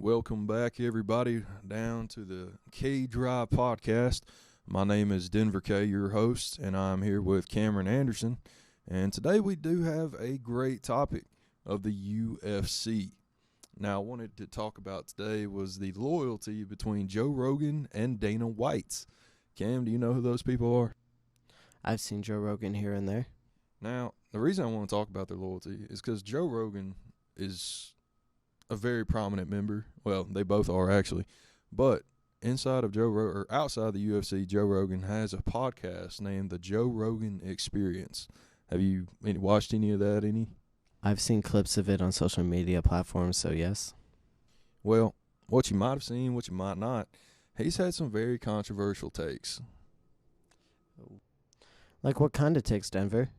welcome back everybody down to the K Drive podcast. My name is Denver K, your host, and I'm here with Cameron Anderson. And today we do have a great topic of the UFC. Now, I wanted to talk about today was the loyalty between Joe Rogan and Dana White. Cam, do you know who those people are? I've seen Joe Rogan here and there. Now, the reason I want to talk about their loyalty is because Joe Rogan is a very prominent member. Well, they both are actually. But inside of or outside the UFC, Joe Rogan has a podcast named The Joe Rogan Experience. Have you watched any of that, I've seen clips of it on social media platforms, so yes. Well, what you might have seen, what you might not, he's had some very controversial takes. Like what kind of takes, Denver?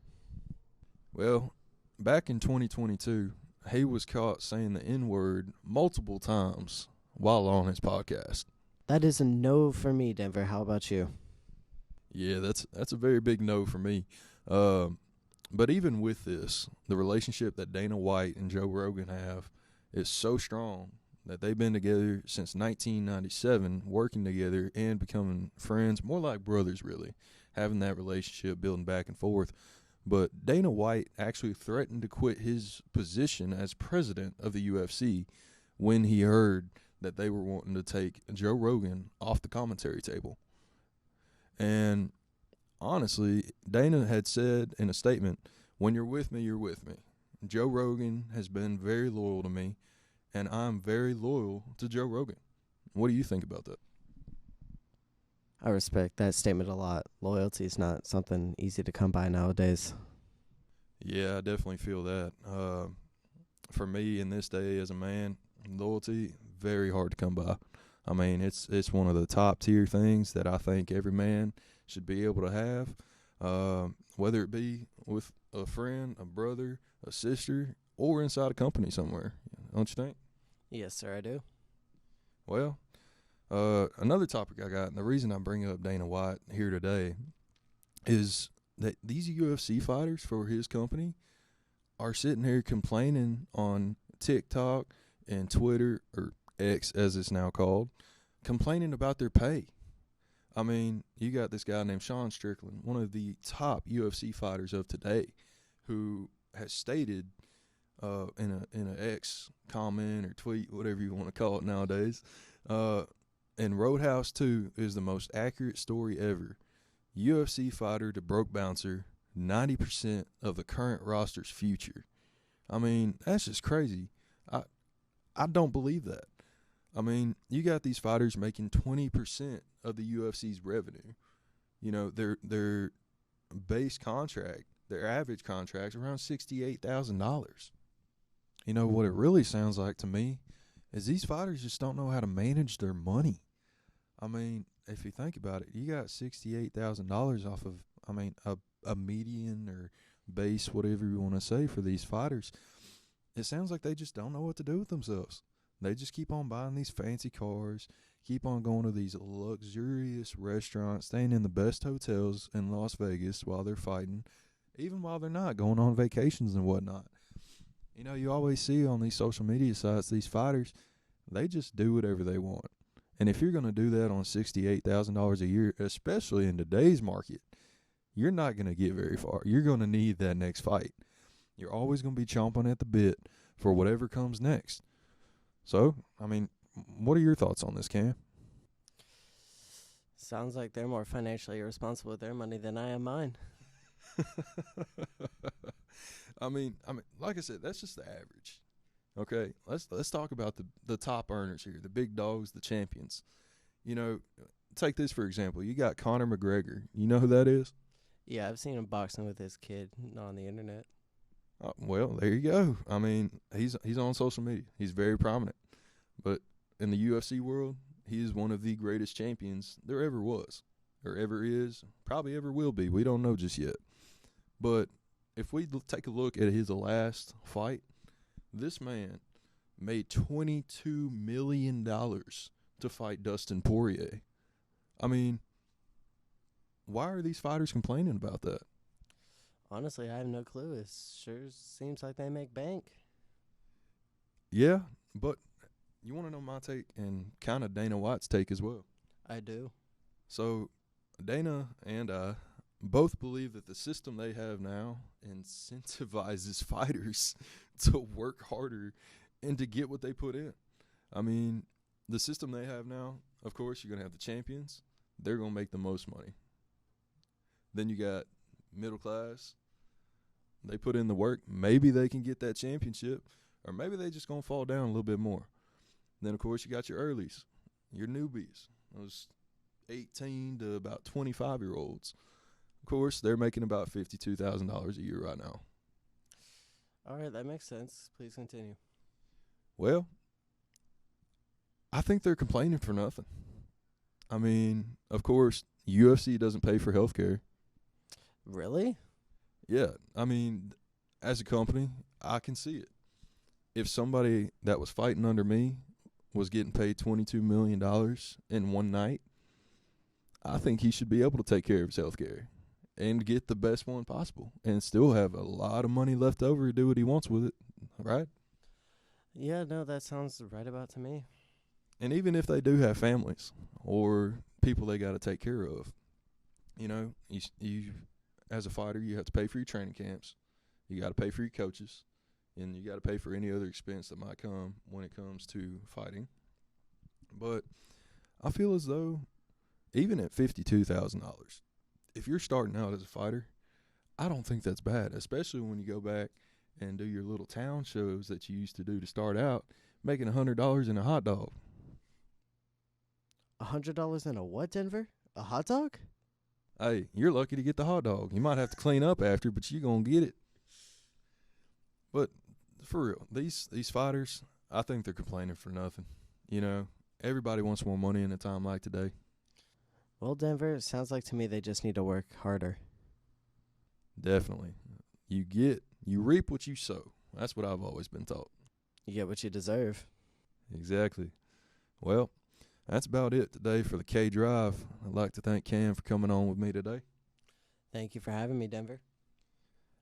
Well, back in 2022, he was caught saying the N-word multiple times while on his podcast. That is a no for me, Denver. How about you? Yeah, that's a very big no for me. But even with this, the relationship that Dana White and Joe Rogan have is so strong that they've been together since 1997, working together and becoming friends, more like brothers really, having that relationship, building back and forth. But Dana White actually threatened to quit his position as president of the UFC when he heard that they were wanting to take Joe Rogan off the commentary table. And honestly, Dana had said in a statement, when you're with me, you're with me. Joe Rogan has been very loyal to me, and I'm very loyal to Joe Rogan. What do you think about that? I respect that statement a lot. Loyalty is not something easy to come by nowadays. Yeah, I definitely feel that. For me, in this day as a man, loyalty, very hard to come by. I mean, it's one of the top tier things that I think every man should be able to have, whether it be with a friend, a brother, a sister, or inside a company somewhere. Don't you think? Yes, sir, I do. Well, another topic I got, and the reason I bring up Dana White here today is that these UFC fighters for his company are sitting here complaining on TikTok and Twitter, or X as it's now called, complaining about their pay. I mean, you got this guy named Sean Strickland, one of the top UFC fighters of today, who has stated in an X comment or tweet, whatever you want to call it nowadays, and Roadhouse 2 is the most accurate story ever. UFC fighter to broke bouncer, 90% of the current roster's future. I mean, that's just crazy. I don't believe that. I mean, you got these fighters making 20% of the UFC's revenue. You know, their base contract, their average contract's around $68,000. You know, what it really sounds like to me is these fighters just don't know how to manage their money. I mean, if you think about it, you got $68,000 off of, a median or base, whatever you want to say, for these fighters. It sounds like they just don't know what to do with themselves. They just keep on buying these fancy cars, keep on going to these luxurious restaurants, staying in the best hotels in Las Vegas while they're fighting, even while they're not, going on vacations and whatnot. You know, you always see on these social media sites, these fighters, they just do whatever they want. And if you're going to do that on $68,000 a year, especially in today's market, you're not going to get very far. You're going to need that next fight. You're always going to be chomping at the bit for whatever comes next. So, I mean, what are your thoughts on this, Cam? Sounds like they're more financially responsible with their money than I am mine. I mean, like I said, that's just the average. Okay, let's talk about the top earners here, the big dogs, the champions. You know, take this for example. You got Conor McGregor. You know who that is? Yeah, I've seen him boxing with his kid on the internet. Well, there you go. I mean, he's on social media. He's very prominent. But in the UFC world, he is one of the greatest champions there ever was, or ever is, probably ever will be. We don't know just yet. But if we take a look at his last fight, this man made $22 million to fight Dustin Poirier. I mean, why are these fighters complaining about that? Honestly, I have no clue. It sure seems like they make bank. Yeah, but you want to know my take and kind of Dana White's take as well. I do. So Dana and I both believe that the system they have now incentivizes fighters to work harder and to get what they put in. I mean, the system they have now, of course, you're going to have the champions. They're going to make the most money. Then you got middle class. They put in the work. Maybe they can get that championship, or maybe they just going to fall down a little bit more. Then, of course, you got your earlies, your newbies, those 18 to about 25-year-olds. Of course, they're making about $52,000 a year right now. All right, that makes sense. Please continue. Well, I think they're complaining for nothing. I mean, of course, UFC doesn't pay for health care. Really? Yeah, I mean, as a company, I can see it. If somebody that was fighting under me was getting paid $22 million in one night, I think he should be able to take care of his health care and get the best one possible and still have a lot of money left over to do what he wants with it, right? Yeah, no, that sounds right about to me. And even if they do have families or people they got to take care of, you know, you as a fighter, you have to pay for your training camps. You got to pay for your coaches. And you got to pay for any other expense that might come when it comes to fighting. But I feel as though even at $52,000, if you're starting out as a fighter, I don't think that's bad, especially when you go back and do your little town shows that you used to do to start out, making $100 in a hot dog. $100 in a what, Denver? A hot dog? Hey, you're lucky to get the hot dog. You might have to clean up after, but you're going to get it. But for real, these fighters, I think they're complaining for nothing. You know, everybody wants more money in a time like today. Well, Denver, it sounds like to me they just need to work harder. Definitely. You reap what you sow. That's what I've always been taught. You get what you deserve. Exactly. Well, that's about it today for the K Drive. I'd like to thank Cam for coming on with me today. Thank you for having me, Denver.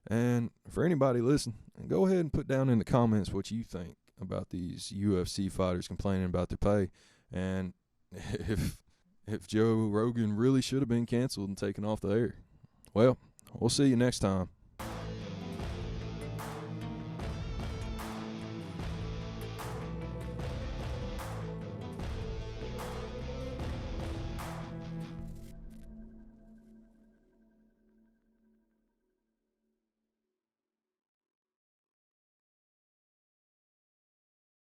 And for anybody listening, go ahead and put down in the comments what you think about these UFC fighters complaining about their pay, and if Joe Rogan really should have been canceled and taken off the air. Well, we'll see you next time.